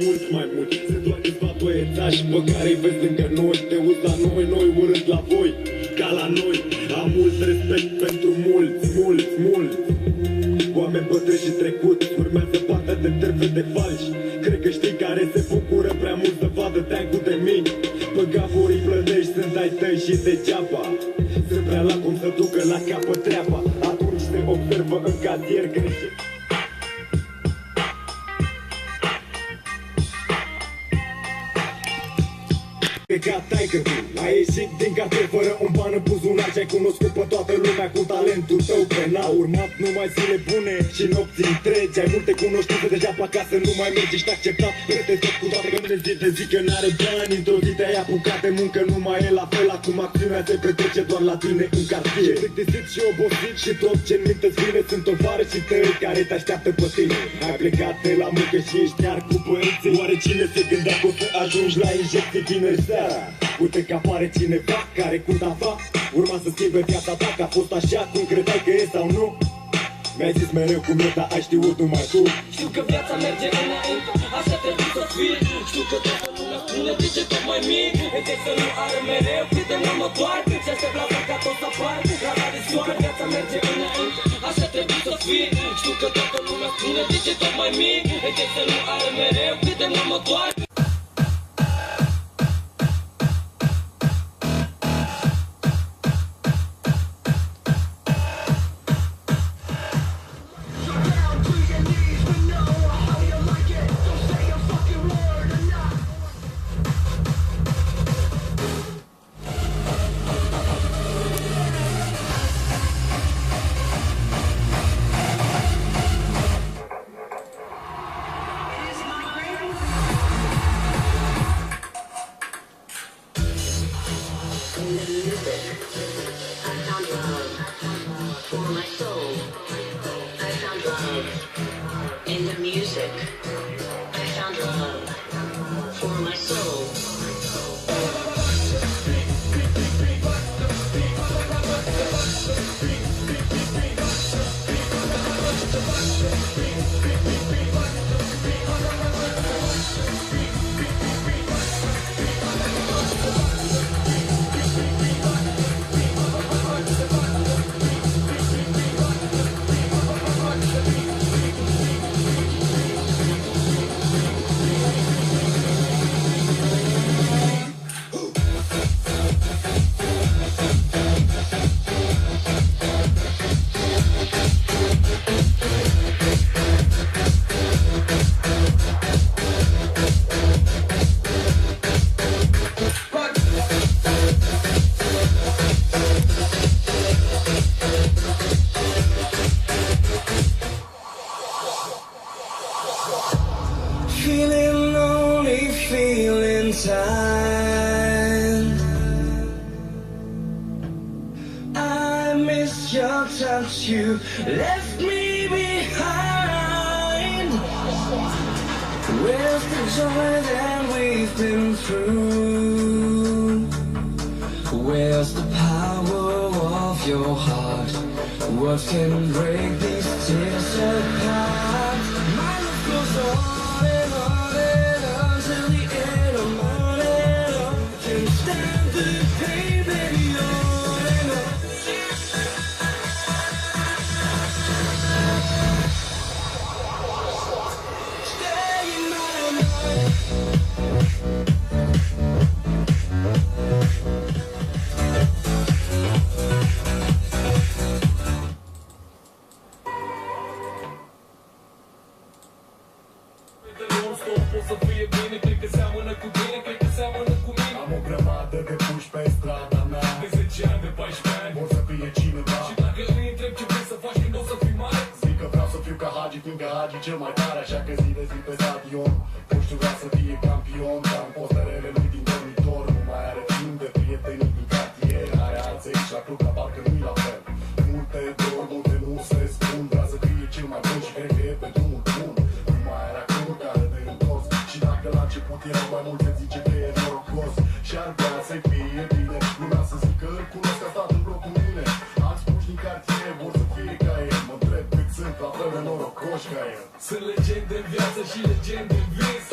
Mult mai mult, sunt doar câțiva băiețași pe care-i vezi lângă noi. Te uiți la noi, noi urât la voi, ca la noi. Am mult respect pentru mulți, mulți, mulți oameni bătrâni și trecuți. Urmează partea de terve de falși. Cred că știi care se bucură prea mult să vadă teancul de mii. Pe gaborii plătești, sunt ai tăi și degeaba. Sunt prea la cum să ducă la capăt treaba. Atunci se observă în casier greșit. Gata-i că tu ai ieșit din cartier fără un ban în buzunar și ai cunoscut pe toată lumea cu talentul tău penal. Urmat numai zile bune și nopți întregi. Ai multe cunoștințe deja pe acasă, nu mai mergi, ești acceptat. Pretestat cu toate că zi de zi că n-are bani. Într-o zi te-ai apucat de muncă, nu mai e la fel. Acum acțiunea se petrece doar la tine în cartier. Plictisit și obosit și tot ce-n minte-ți vine sunt tovarășii tăi care te așteaptă pe tine. Ai plecat de la muncă și ești iar cu părinții. Oare cine se gândea că o să ajungi la injecții vineri seara? Uite că apare cineva care cu tava urma să schimbe viața ta, că a fost așa cum credeai că e sau nu. Mi-ai zis mereu cum e, dar ai știut numai tu. Știu că viața merge înainte, așa trebuie să fie. Știu că toată lumea spune de ce tot mai mic. Există nu are mereu cât de mult mă doarme. Și aștept la fel ca tot să apară la de soare. Viața merge înainte, așa trebuie să fie. Știu că toată lumea spune de ce tot mai mic. Există nu are mereu cât de mult mă doarme. In the music, I found love for my soul. Feeling lonely, feeling tired. I miss your touch, you left me behind. Where's the joy that we've been through? Where's the power of your heart? What can break these tears apart? My love goes on. O să fie bine, cred că seamănă cu tine, cred că seamănă cu mine. Am o grămadă de puși pe strada mea, De 10 ani, de 14 ani. vor să fie cineva. Și dacă îi întreb ce vrei să faci când o să fii mare, Zic că vreau să fiu ca Hagi, fiindcă Hagi cel mai tare. Așa că zi de zi pe stadion Puștiu vrea să fie campion, dar în posterele lui din dormitor nu mai are timp de prietenii din cartier. Are alții aici la club, dar parcă nu-i la fel. Multe drog, multe nu se spun. Vrea să fie cel mai bun și cred că e pe drumul bun. Nu mai are acum care de întors. Și dacă la început erau mai multe, zice că e norocos. Și ar vrea să-i fie bine. Lumea să zică, îl cunosc, a stat în bloc cu mine. Alți puși din cartier vor să fie ca el. Mă întreb cât sunt la fel de norocoși ca el. sunt legende în viață și legende în vis.